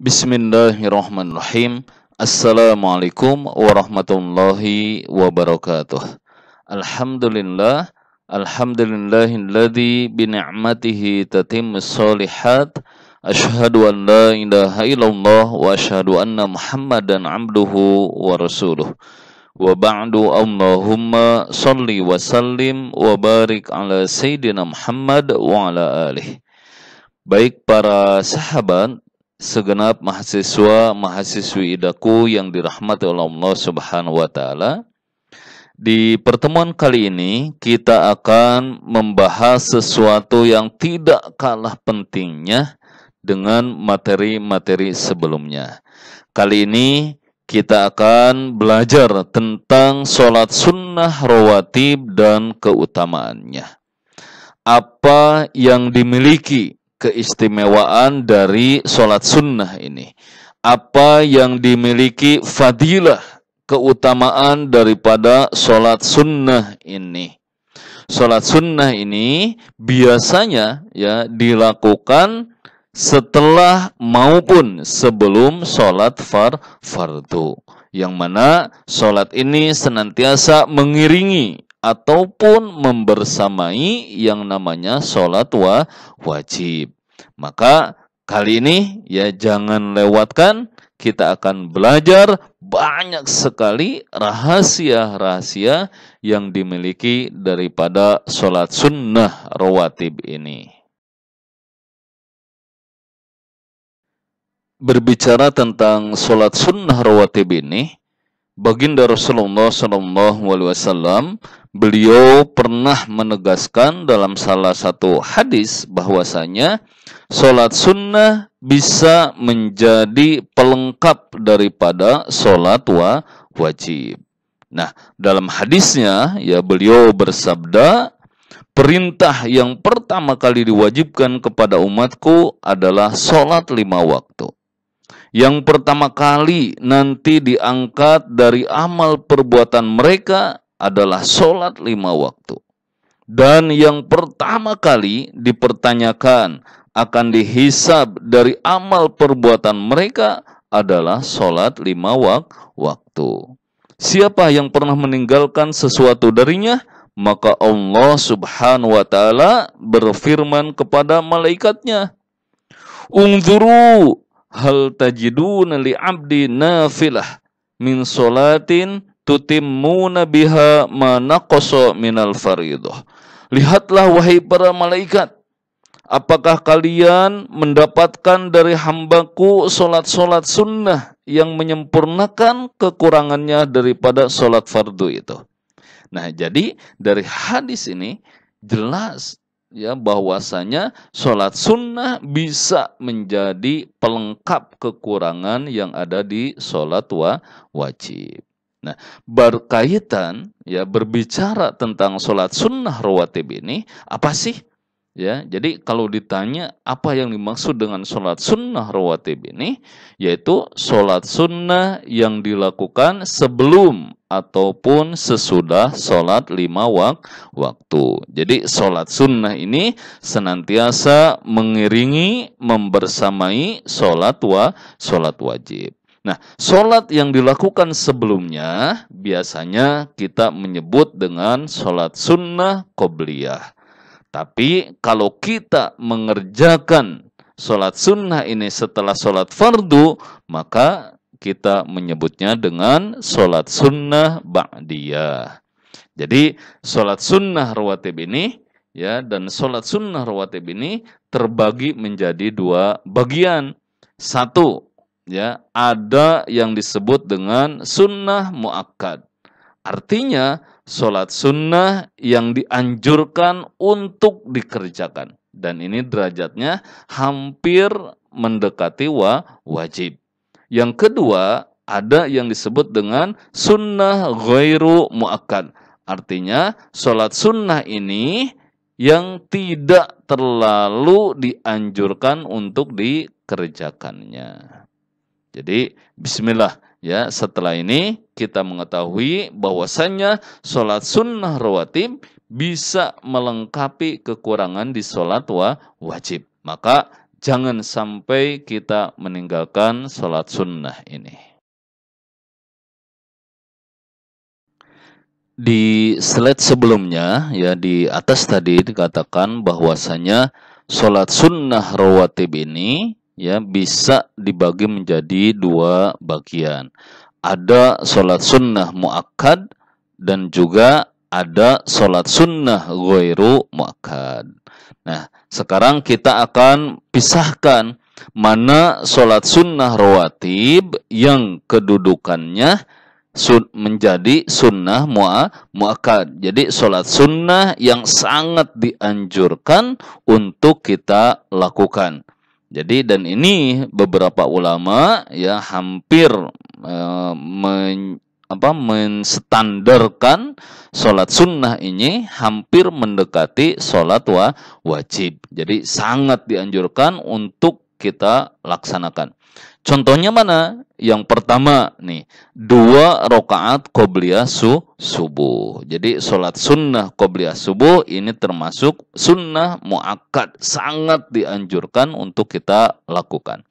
Bismillahirrahmanirrahim. Assalamualaikum warahmatullahi wabarakatuh. Alhamdulillah, alhamdulillahilladzi bi ni'matihi tatimmus shalihat. Asyhadu an la ilaha illallah wa asyhadu anna Muhammadan abduhu wa rasuluh. Wa ba'du, Allahumma shalli wa sallim wa barik ala sayyidina Muhammad wa ala alihi. Baik para sahabat, segenap mahasiswa mahasiswi idaku yang dirahmati oleh Allah Subhanahu wa taala. Di pertemuan kali ini kita akan membahas sesuatu yang tidak kalah pentingnya dengan materi-materi sebelumnya. Kali ini kita akan belajar tentang sholat sunnah rawatib dan keutamaannya. Apa yang dimiliki keistimewaan dari sholat sunnah ini? Apa yang dimiliki fadilah, keutamaan daripada sholat sunnah ini? Sholat sunnah ini biasanya dilakukan setelah maupun sebelum sholat fardu. Yang mana sholat ini senantiasa mengiringi ataupun membersamai yang namanya sholat wajib. Maka kali ini jangan lewatkan, kita akan belajar banyak sekali rahasia-rahasia yang dimiliki daripada sholat sunnah rawatib ini. Berbicara tentang sholat sunnah rawatib ini, baginda Rasulullah SAW, beliau pernah menegaskan dalam salah satu hadis bahwasanya sholat sunnah bisa menjadi pelengkap daripada sholat wajib. Nah, dalam hadisnya beliau bersabda, perintah yang pertama kali diwajibkan kepada umatku adalah sholat 5 waktu. Yang pertama kali nanti diangkat dari amal perbuatan mereka adalah sholat 5 waktu. Dan yang pertama kali dipertanyakan akan dihisab dari amal perbuatan mereka adalah sholat 5 waktu. Siapa yang pernah meninggalkan sesuatu darinya, maka Allah Subhanahu wa ta'ala berfirman kepada malaikatnya, "Unzuru hal tajiduna li'abdi nafilah min sholatin tutimmuna biha ma naqasa minal faridah." Lihatlah wahai para malaikat, apakah kalian mendapatkan dari hambaku sholat-sholat sunnah yang menyempurnakan kekurangannya daripada sholat fardu itu. Nah, jadi dari hadis ini jelas bahwasanya sholat sunnah bisa menjadi pelengkap kekurangan yang ada di sholat wajib. Nah, berkaitan berbicara tentang sholat sunnah rawatib ini, apa sih? Jadi kalau ditanya apa yang dimaksud dengan sholat sunnah rawatib ini, yaitu sholat sunnah yang dilakukan sebelum ataupun sesudah sholat 5 waktu. Jadi sholat sunnah ini senantiasa mengiringi, membersamai sholat wajib. Nah, sholat yang dilakukan sebelumnya biasanya kita menyebut dengan sholat sunnah qobliyah. Tapi kalau kita mengerjakan sholat sunnah ini setelah sholat fardu, maka kita menyebutnya dengan sholat sunnah ba'diyah. Jadi sholat sunnah rawatib ini dan sholat sunnah rawatib ini terbagi menjadi 2 bagian. Satu, ada yang disebut dengan sunnah muakkad. Artinya sholat sunnah yang dianjurkan untuk dikerjakan. Dan ini derajatnya hampir mendekati wajib. Yang kedua, ada yang disebut dengan sunnah ghairu muakkad. Artinya sholat sunnah ini yang tidak terlalu dianjurkan untuk dikerjakannya. Jadi bismillah. Setelah ini kita mengetahui bahwasannya sholat sunnah rawatib bisa melengkapi kekurangan di sholat wajib. Maka jangan sampai kita meninggalkan sholat sunnah ini. Di slide sebelumnya, ya di atas tadi dikatakan bahwasanya sholat sunnah rawatib ini ya bisa dibagi menjadi dua bagian. Ada sholat sunnah muakkad dan juga ada sholat sunnah ghairu muakkad. Nah, sekarang kita akan pisahkan mana sholat sunnah rawatib yang kedudukannya menjadi sunnah muakkad. Jadi sholat sunnah yang sangat dianjurkan untuk kita lakukan. Jadi dan ini beberapa ulama ya hampir menstandarkan sholat sunnah ini hampir mendekati sholat wajib. Jadi sangat dianjurkan untuk kita laksanakan. Contohnya mana? Yang pertama nih, 2 rakaat qobliyah subuh. Jadi sholat sunnah qobliyah subuh ini termasuk sunnah muakkad, sangat dianjurkan untuk kita lakukan.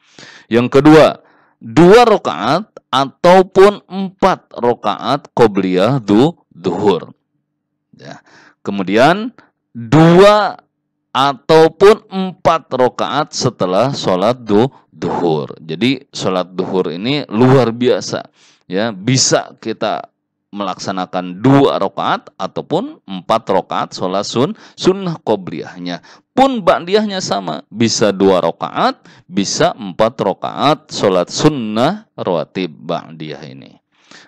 Yang kedua, 2 rakaat ataupun 4 rakaat qobliyah duhur. Ya. Kemudian 2 ataupun 4 rakaat setelah sholat duhur. Jadi sholat duhur ini luar biasa. Ya, bisa kita melaksanakan 2 rakaat ataupun 4 rakaat sholat sunnah qobliyahnya. Pun ba'diyahnya sama, bisa 2 rakaat, bisa 4 rakaat sholat sunnah rawatib ba'diyah ini.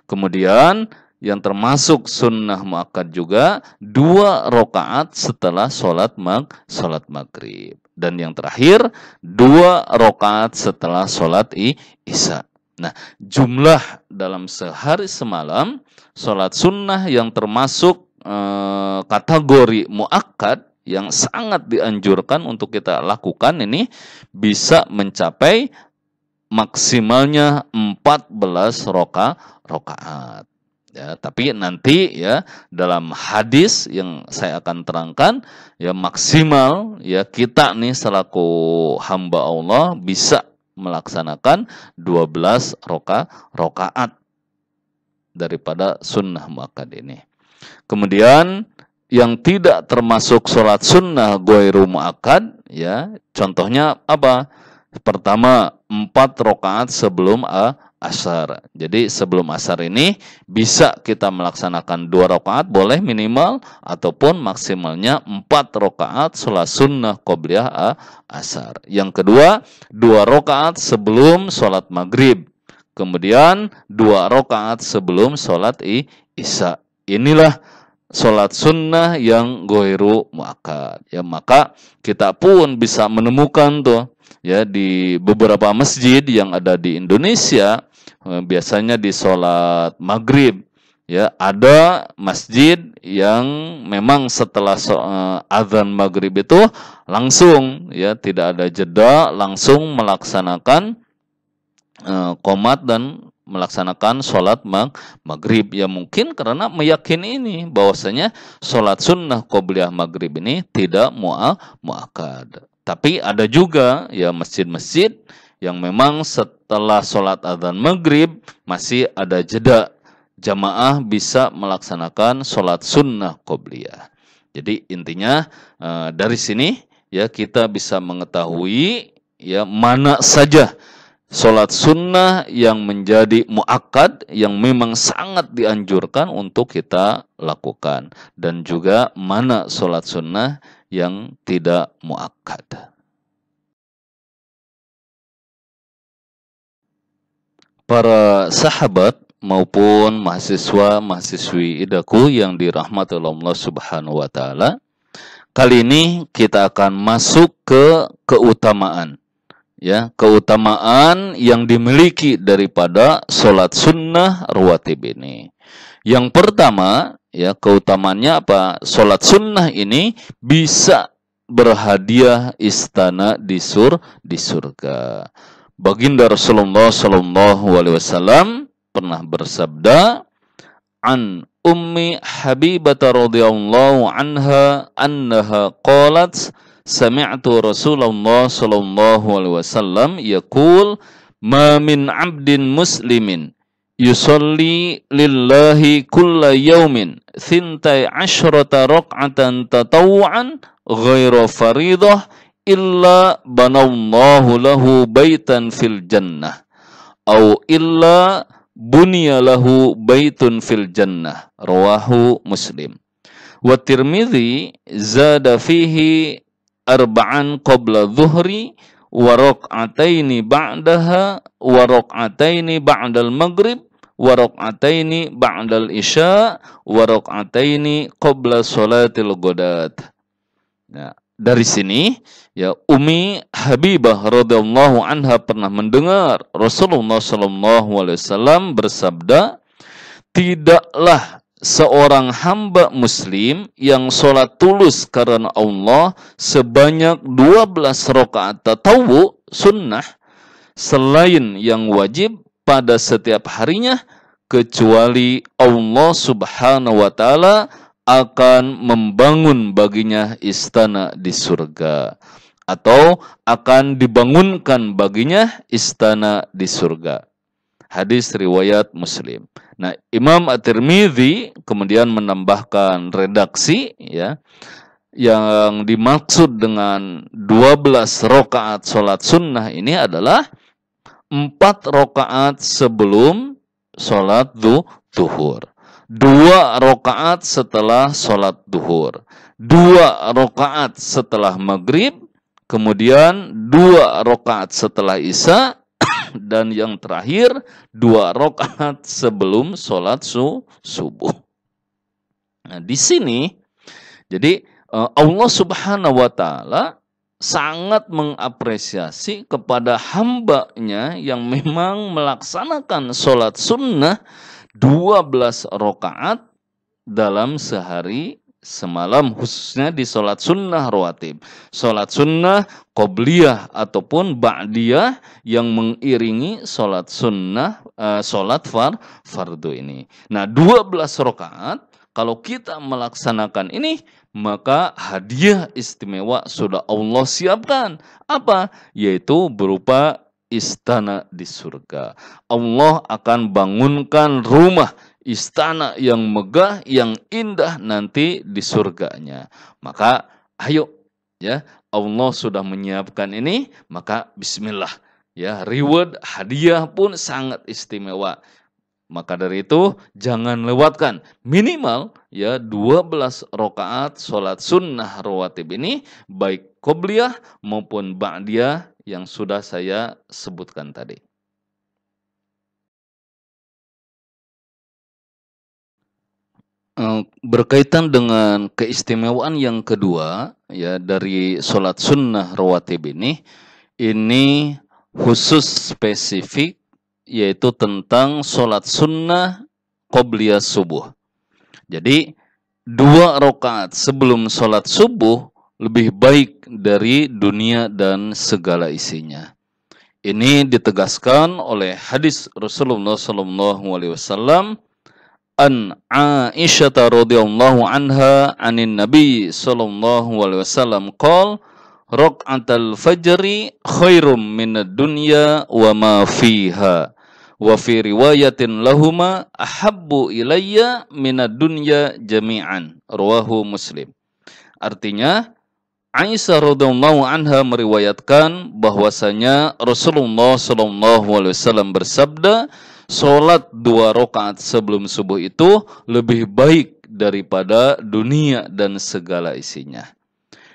Kemudian yang termasuk sunnah muakkad juga 2 rakaat setelah sholat maghrib. Dan yang terakhir 2 rakaat setelah sholat isya. Nah, jumlah dalam sehari semalam sholat sunnah yang termasuk kategori muakkad yang sangat dianjurkan untuk kita lakukan ini bisa mencapai maksimalnya 14 rakaat. Ya, tapi nanti ya dalam hadis yang saya akan terangkan ya maksimal ya kita nih selaku hamba Allah bisa melaksanakan 12 rakaat daripada sunnah muakkad ini. Kemudian yang tidak termasuk sholat sunnah ghairu muakkad ya contohnya apa? Pertama 4 rakaat sebelum asar. Jadi sebelum asar ini bisa kita melaksanakan 2 rakaat boleh minimal ataupun maksimalnya 4 rakaat sholat sunnah qobliyah asar. Yang kedua 2 rakaat sebelum sholat maghrib. Kemudian 2 rakaat sebelum sholat isya. Inilah sholat sunnah yang ghairu muakkad. Ya maka kita pun bisa menemukan tuh ya di beberapa masjid yang ada di Indonesia. Biasanya di sholat maghrib ya ada masjid yang memang setelah azan maghrib itu langsung ya tidak ada jeda langsung melaksanakan qomat dan melaksanakan sholat maghrib ya mungkin karena meyakini ini bahwasanya sholat sunnah qobliyah maghrib ini tidak muakkad. Tapi ada juga ya masjid-masjid yang memang setelah sholat adzan maghrib masih ada jeda jamaah bisa melaksanakan sholat sunnah qobliyah. Jadi intinya dari sini ya kita bisa mengetahui ya mana saja sholat sunnah yang menjadi muakkad yang memang sangat dianjurkan untuk kita lakukan dan juga mana sholat sunnah yang tidak muakkad. Para sahabat maupun mahasiswa-mahasiswi idaku yang dirahmati Allah Subhanahu wa taala, kali ini kita akan masuk ke keutamaan. Ya, keutamaan yang dimiliki daripada sholat sunnah rawatib ini. Yang pertama, ya keutamaannya apa? Sholat sunnah ini bisa berhadiah istana di surga. Baginda Rasulullah Sallallahu Alaihi Wasallam pernah bersabda, an Ummi Habibah radhiyallahu anha annaha qalat sami'tu Rasulullah sallallahu alaihi wasallam yaqul ma min 'abdin muslimin yusalli lillahi kulla yaumin thintai asyrata raq'atan tatawwu'an ghaira faridah illa banallahu lahu baitan fil jannah au illa bunya lahu baitun fil jannah, rawahu Muslim. Wa Tirmidzi zada fihi arba'an qabla dhuhri wa raq'ataini ba'daha wa raq'ataini ba'dal maghrib wa raq'ataini ba'dal isya wa raq'ataini qabla salatil ghadat. Nah, dari sini ya Ummi Habibah radhiyallahu anha pernah mendengar Rasulullah sallallahu alaihi wasallam bersabda, tidaklah seorang hamba muslim yang sholat tulus karena Allah sebanyak 12 rakaat tatawwu sunnah selain yang wajib pada setiap harinya, kecuali Allah subhanahu wa ta'ala akan membangun baginya istana di surga, atau akan dibangunkan baginya istana di surga. Hadis riwayat Muslim. Nah, Imam At-Tirmidzi kemudian menambahkan redaksi ya, yang dimaksud dengan 12 rakaat sholat sunnah ini adalah 4 rakaat sebelum sholat zuhur, 2 rakaat setelah sholat zuhur, 2 rakaat setelah maghrib, kemudian 2 rakaat setelah isya, dan yang terakhir 2 rakaat sebelum sholat subuh. Nah, di sini jadi Allah Subhanahu wa ta'ala sangat mengapresiasi kepada hambanya yang memang melaksanakan sholat sunnah 12 rakaat dalam sehari semalam, khususnya di sholat sunnah rawatib, sholat sunnah qobliyah ataupun ba'diyah yang mengiringi sholat sunnah, sholat fardu ini. Nah, 12 rakaat kalau kita melaksanakan ini, maka hadiah istimewa sudah Allah siapkan. Apa? Yaitu berupa istana di surga. Allah akan bangunkan rumah istana yang megah, yang indah nanti di surganya. Maka ayo ya, Allah sudah menyiapkan ini, maka bismillah ya, reward hadiah pun sangat istimewa. Maka dari itu jangan lewatkan minimal ya 12 rakaat sholat sunnah rawatib ini, baik qobliyah maupun ba'diyah yang sudah saya sebutkan tadi. Berkaitan dengan keistimewaan yang kedua ya dari sholat sunnah rawatib ini khusus spesifik, yaitu tentang sholat sunnah qobliyah subuh. Jadi 2 rakaat sebelum sholat subuh lebih baik dari dunia dan segala isinya. Ini ditegaskan oleh hadis Rasulullah SAW an Aisyah radhiyallahu anha anin Nabi sallallahu alaihi wasallam qol raq'atul fajri khairum minad dunya wa ma fiha wa fi riwayatin lahuma ahabbu ilayya minad dunya jami'an, rawahu Muslim. Artinya Aisyah radhiyallahu anha meriwayatkan bahwasanya Rasulullah sallallahu alaihi wasallam bersabda, sholat 2 rakaat sebelum subuh itu lebih baik daripada dunia dan segala isinya.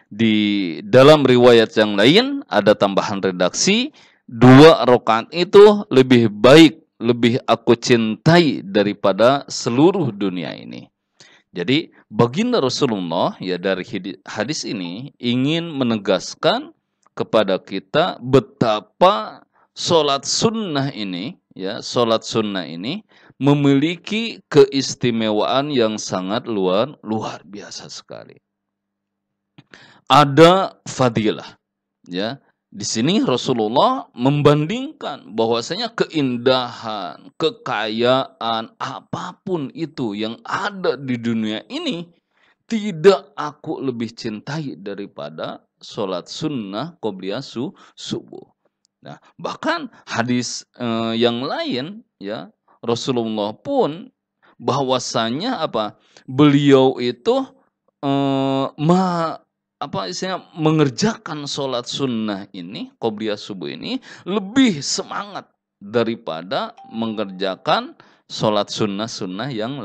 Di dalam riwayat yang lain ada tambahan redaksi, 2 rakaat itu lebih baik, lebih aku cintai daripada seluruh dunia ini. Jadi baginda Rasulullah ya dari hadis ini ingin menegaskan kepada kita betapa sholat sunnah ini ya, sholat sunnah ini memiliki keistimewaan yang sangat luar biasa sekali. Ada fadilah ya. Di sini Rasulullah membandingkan bahwasanya keindahan, kekayaan apapun itu yang ada di dunia ini tidak aku lebih cintai daripada sholat sunnah qobliyah subuh. Nah, bahkan hadis yang lain ya Rasulullah pun bahwasanya apa? Beliau itu eh, ma, apa istilahnya mengerjakan sholat sunnah ini qobliyah subuh ini lebih semangat daripada mengerjakan sholat sunnah-sunnah yang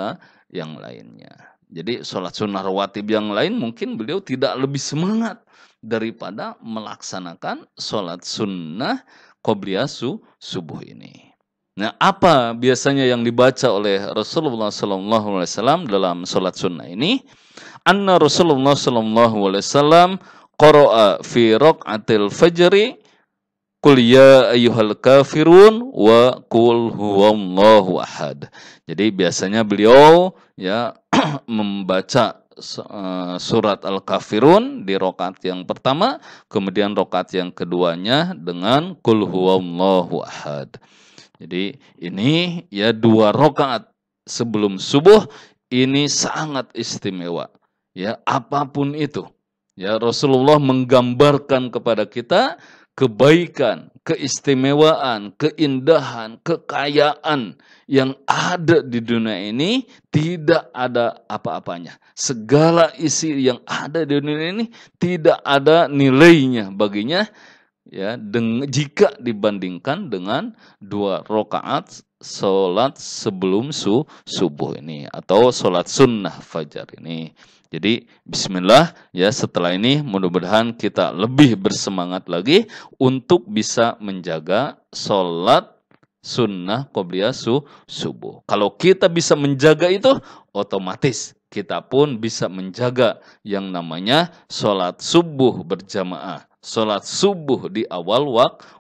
lainnya. Jadi sholat sunnah rawatib yang lain mungkin beliau tidak lebih semangat daripada melaksanakan sholat sunnah qobliyah subuh ini. Nah, apa biasanya yang dibaca oleh Rasulullah SAW dalam sholat sunnah ini? Anna Rasulullah SAW qara'a fi raq'atil fajri Qul ya ayyuhal kafirun wa qul huwallahu ahad. Jadi biasanya beliau ya membaca surat Al-Kafirun di rakaat yang pertama, kemudian rakaat yang keduanya dengan qul huwallahu ahad. Jadi ini ya 2 rakaat sebelum subuh ini sangat istimewa. Ya, apapun itu. Ya, Rasulullah menggambarkan kepada kita kebaikan, keistimewaan, keindahan, kekayaan yang ada di dunia ini tidak ada apa-apanya. Segala isi yang ada di dunia ini tidak ada nilainya baginya ya jika dibandingkan dengan 2 rakaat sholat sebelum subuh ini atau sholat sunnah fajar ini. Jadi bismillah ya setelah ini mudah-mudahan kita lebih bersemangat lagi untuk bisa menjaga sholat sunnah qobliyah subuh. Kalau kita bisa menjaga itu otomatis kita pun bisa menjaga yang namanya sholat subuh berjamaah. Sholat subuh di awal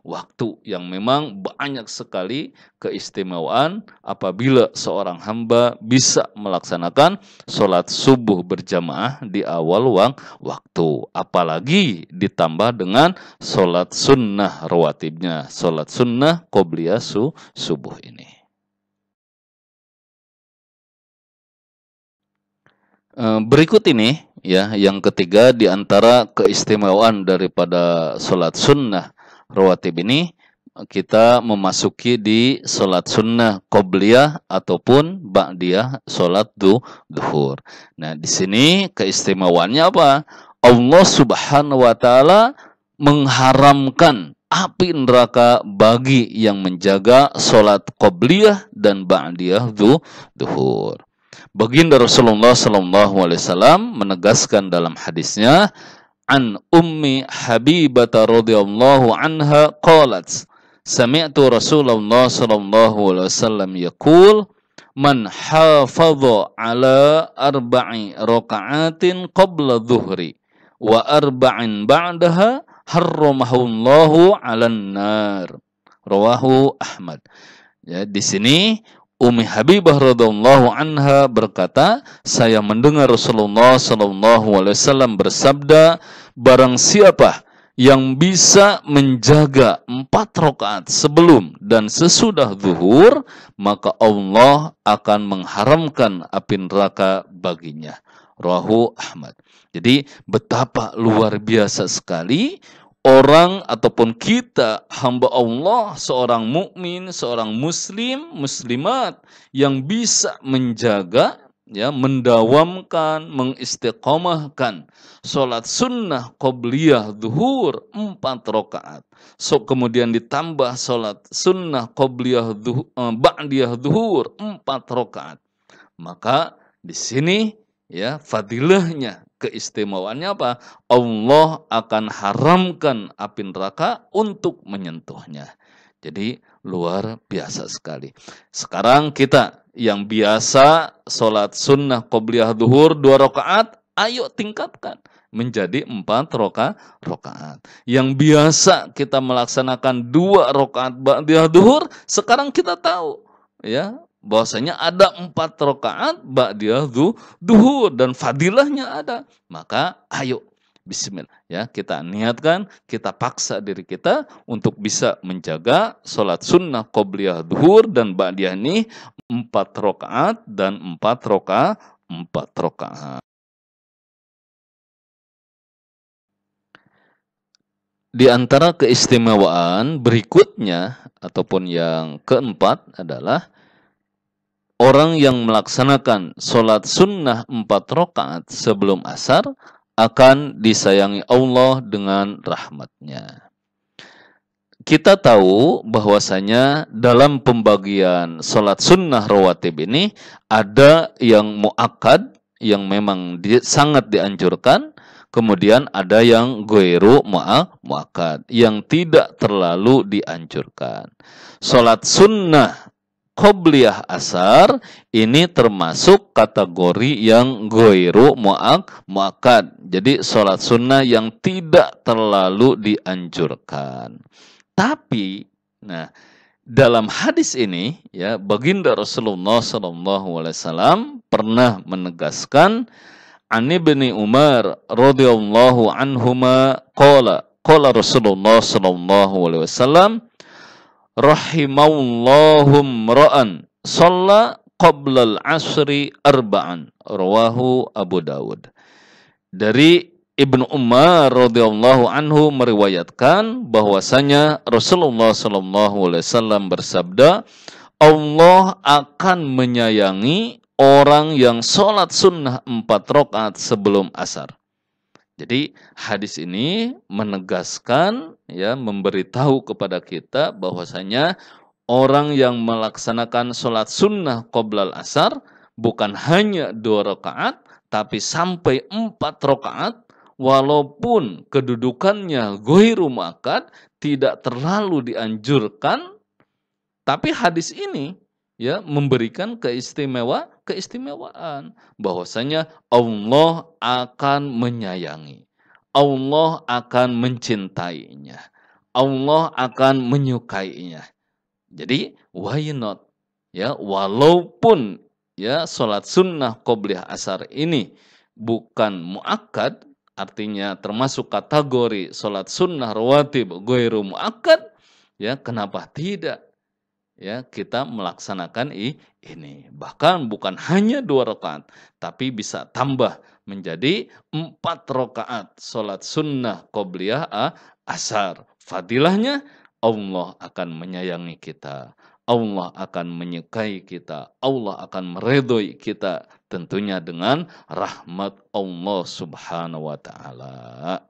waktu yang memang banyak sekali keistimewaan apabila seorang hamba bisa melaksanakan sholat subuh berjamaah di awal waktu. Apalagi ditambah dengan sholat sunnah rawatibnya, sholat sunnah qobliyah subuh ini. Berikut ini ya yang ketiga di antara keistimewaan daripada sholat sunnah rawatib ini kita memasuki di sholat sunnah qobliyah ataupun ba'diyah sholat duhur. Nah di sini keistimewaannya apa? Allah Subhanahu wa taala mengharamkan api neraka bagi yang menjaga sholat qobliyah dan ba'diyah duhur. Baginda Rasulullah SAW menegaskan dalam hadisnya an Ummi Habibah radhiyallahu anha qalat sami'tu Rasulullah SAW yaqul man hafadha ala arba'i raka'atin qabla dhuhri wa arba'in ba'daha harramahullahu 'alan nar. Rawahu Ahmad. Ya, di sini Ummi Habibah radhiyallahu anha berkata, saya mendengar Rasulullah SAW bersabda, barang siapa yang bisa menjaga 4 rakaat sebelum dan sesudah zuhur, maka Allah akan mengharamkan api neraka baginya. Rawahu Ahmad. Jadi betapa luar biasa sekali orang ataupun kita hamba Allah, seorang mukmin, seorang muslim, muslimat yang bisa menjaga ya mendawamkan, mengistiqomahkan salat sunnah qobliyah zuhur 4 rakaat. So kemudian ditambah salat sunnah qobliyah ba'diyah zuhur 4 rakaat. Maka di sini ya fadilahnya, keistimewaannya apa? Allah akan haramkan api neraka untuk menyentuhnya. Jadi luar biasa sekali. Sekarang kita yang biasa sholat sunnah qobliyah zuhur 2 rakaat, ayo tingkatkan menjadi 4 rakaat. Yang biasa kita melaksanakan 2 rakaat ba'diyah zuhur, sekarang kita tahu ya bahwasanya ada 4 rakaat ba'diyah zuhur dan fadilahnya ada. Maka ayo bismillah ya kita niatkan, kita paksa diri kita untuk bisa menjaga sholat sunnah qobliyah zuhur dan ba'diyah ini 4 rakaat dan 4 rakaat. di antara keistimewaan berikutnya ataupun yang keempat adalah orang yang melaksanakan sholat sunnah 4 rakaat sebelum asar akan disayangi Allah dengan rahmatnya. Kita tahu bahwasanya dalam pembagian sholat sunnah rawatib ini ada yang muakkad, yang memang sangat dianjurkan, kemudian ada yang ghairu muakkad, yang tidak terlalu dianjurkan. Sholat sunnah qobliyah asar ini termasuk kategori yang ghairu muakkad. Jadi sholat sunnah yang tidak terlalu dianjurkan. Tapi, nah, dalam hadis ini, ya, baginda Rasulullah SAW pernah menegaskan, an Ibni Umar radhiyallahu anhuma qala Rasulullah SAW, rahimallahum ra'an shalla qabla al-asri arba'an, rawahu Abu Dawud. Dari Ibnu Umar radhiyallahu anhu meriwayatkan bahwasanya Rasulullah SAW bersabda, Allah akan menyayangi orang yang sholat sunnah 4 rakaat sebelum asar. Jadi hadis ini menegaskan, ya, memberitahu kepada kita bahwasanya orang yang melaksanakan sholat sunnah qoblal asar bukan hanya 2 rakaat, tapi sampai 4 rakaat, walaupun kedudukannya ghairu muakkad, tidak terlalu dianjurkan, tapi hadis ini, ya, memberikan keistimewaan bahwasanya Allah akan menyayangi, Allah akan mencintainya, Allah akan menyukainya. Jadi why not, ya, walaupun, ya, sholat sunnah qobliyah asar ini bukan muakkad, artinya termasuk kategori sholat sunnah rawatib ghairu muakkad, ya, kenapa tidak, ya, kita melaksanakan ini. Bahkan bukan hanya 2 rakaat, tapi bisa tambah menjadi 4 rakaat sholat sunnah qobliyah asar. Fadilahnya, Allah akan menyayangi kita, Allah akan menyukai kita, Allah akan meridhoi kita, tentunya dengan rahmat Allah Subhanahu wa taala.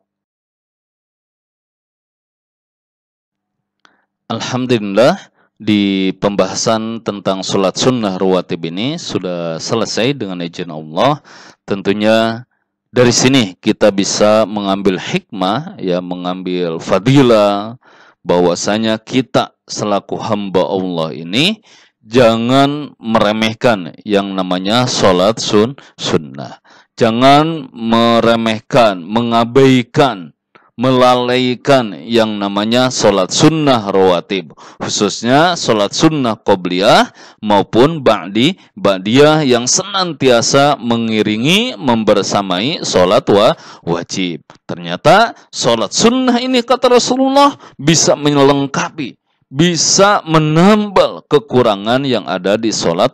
Alhamdulillah, di pembahasan tentang sholat sunnah rawatib ini sudah selesai dengan izin Allah. Tentunya dari sini kita bisa mengambil hikmah, ya, mengambil fadilah, bahwasanya kita selaku hamba Allah ini jangan meremehkan yang namanya sholat sunnah. Jangan meremehkan, mengabaikan, melalaikan yang namanya sholat sunnah rawatib, khususnya sholat sunnah qobliyah maupun ba'diyah yang senantiasa mengiringi, membersamai sholat wajib. Ternyata sholat sunnah ini, kata Rasulullah, bisa melengkapi, bisa menambal kekurangan yang ada di sholat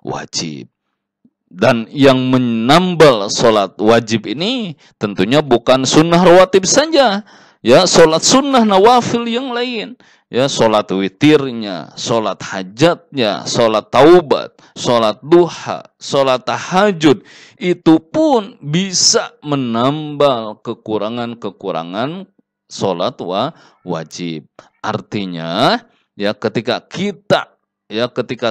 wajib. Dan yang menambal sholat wajib ini tentunya bukan sunnah rawatib saja, ya, sholat sunnah nawafil yang lain, ya, sholat witirnya, sholat hajatnya, sholat taubat, sholat duha, sholat tahajud, itu pun bisa menambal kekurangan-kekurangan sholat wajib. Artinya, ya, ketika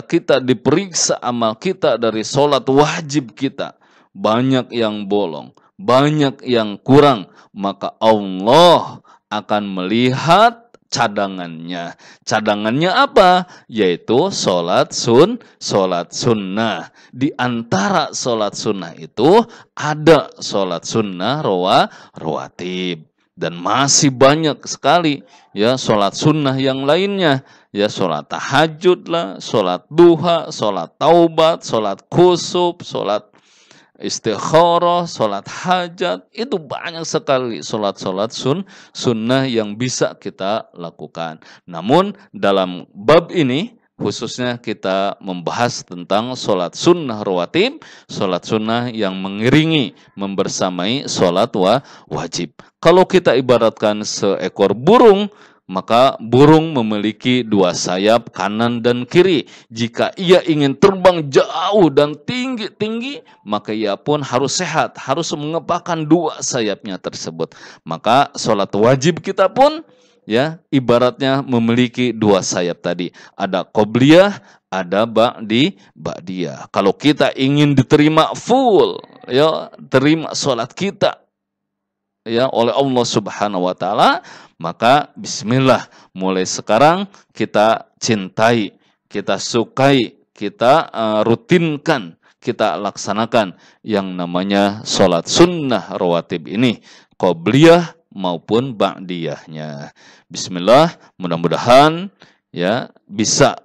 kita diperiksa amal kita dari sholat wajib kita, banyak yang bolong, banyak yang kurang, maka Allah akan melihat cadangannya. Cadangannya apa? Yaitu sholat sunnah. Di antara sholat sunnah itu ada sholat sunnah rawatib. Dan masih banyak sekali, ya, sholat sunnah yang lainnya, ya, sholat tahajud lah, sholat duha, sholat taubat, sholat kusuf, sholat istikharah, sholat hajat. Itu banyak sekali sholat-sholat sunnah yang bisa kita lakukan. Namun dalam bab ini khususnya kita membahas tentang sholat sunnah rawatib, sholat sunnah yang mengiringi, membersamai sholat wajib. Kalau kita ibaratkan seekor burung, maka burung memiliki dua sayap kanan dan kiri. Jika ia ingin terbang jauh dan tinggi-tinggi, maka ia pun harus sehat, harus mengepakkan dua sayapnya tersebut. Maka sholat wajib kita pun ya ibaratnya memiliki dua sayap tadi. Ada qobliyah, ada ba'diyah. Kalau kita ingin diterima full, ya terima sholat kita ya oleh Allah Subhanahu wa taala, maka bismillah, mulai sekarang kita cintai, kita sukai, kita rutinkan, kita laksanakan yang namanya sholat sunnah rawatib ini, qobliyah maupun ba'diyahnya. Bismillah, mudah-mudahan ya bisa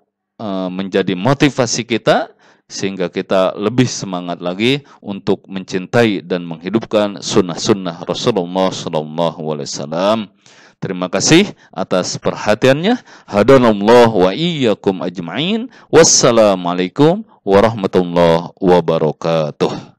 menjadi motivasi kita sehingga kita lebih semangat lagi untuk mencintai dan menghidupkan sunnah-sunnah Rasulullah SAW. Terima kasih atas perhatiannya. Hadanallahu wa iyyakum ajma'in. Wassalamualaikum warahmatullahi wabarakatuh.